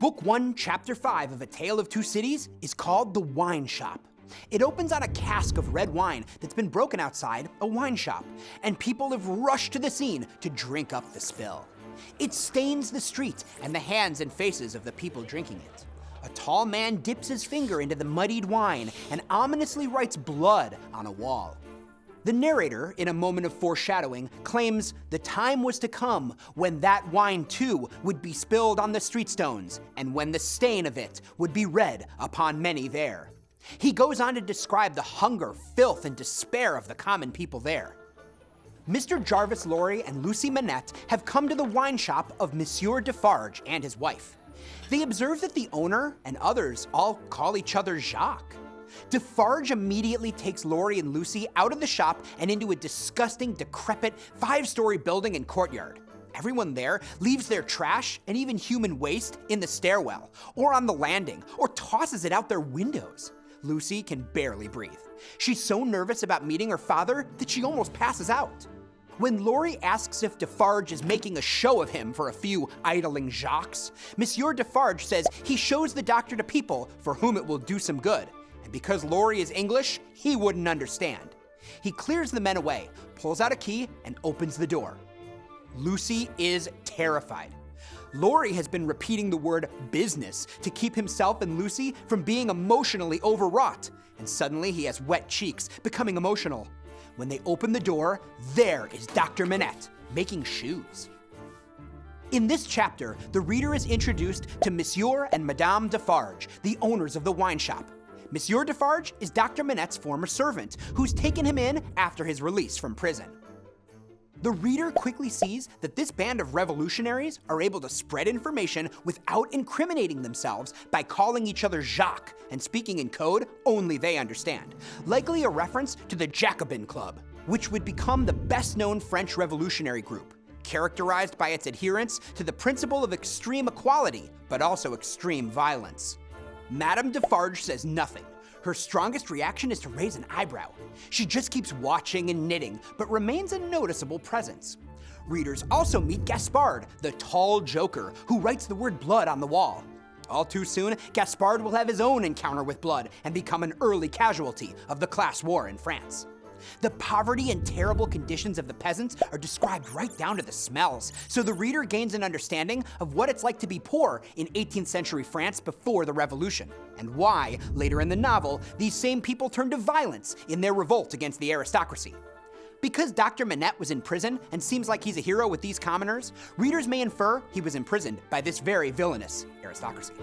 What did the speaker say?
Book 1, Chapter 5 of A Tale of Two Cities is called The Wine Shop. It opens on a cask of red wine that's been broken outside a wine shop, and people have rushed to the scene to drink up the spill. It stains the street and the hands and faces of the people drinking it. A tall man dips his finger into the muddied wine and ominously writes blood on a wall. The narrator, in a moment of foreshadowing, claims the time was to come when that wine too would be spilled on the street stones, and when the stain of it would be read upon many there. He goes on to describe the hunger, filth, and despair of the common people there. Mr. Jarvis Lorry and Lucy Manette have come to the wine shop of Monsieur Defarge and his wife. They observe that the owner and others all call each other Jacques. Defarge immediately takes Lorry and Lucy out of the shop and into a disgusting, decrepit, 5-story building and courtyard. Everyone there leaves their trash and even human waste in the stairwell, or on the landing, or tosses it out their windows. Lucy can barely breathe. She's so nervous about meeting her father that she almost passes out. When Lorry asks if Defarge is making a show of him for a few idling Jacques, Monsieur Defarge says he shows the doctor to people for whom it will do some good. And because Lorry is English, he wouldn't understand. He clears the men away, pulls out a key, and opens the door. Lucy is terrified. Lorry has been repeating the word business to keep himself and Lucy from being emotionally overwrought, and suddenly he has wet cheeks, becoming emotional. When they open the door, there is Dr. Manette, making shoes. In this chapter, the reader is introduced to Monsieur and Madame Defarge, the owners of the wine shop. Monsieur Defarge is Dr. Manette's former servant, who's taken him in after his release from prison. The reader quickly sees that this band of revolutionaries are able to spread information without incriminating themselves by calling each other Jacques and speaking in code only they understand, likely a reference to the Jacobin Club, which would become the best-known French revolutionary group, characterized by its adherence to the principle of extreme equality, but also extreme violence. Madame Defarge says nothing. Her strongest reaction is to raise an eyebrow. She just keeps watching and knitting, but remains a noticeable presence. Readers also meet Gaspard, the tall joker, who writes the word blood on the wall. All too soon, Gaspard will have his own encounter with blood and become an early casualty of the class war in France. The poverty and terrible conditions of the peasants are described right down to the smells, so the reader gains an understanding of what it's like to be poor in 18th century France before the Revolution, and why, later in the novel, these same people turn to violence in their revolt against the aristocracy. Because Dr. Manette was in prison and seems like he's a hero with these commoners, readers may infer he was imprisoned by this very villainous aristocracy.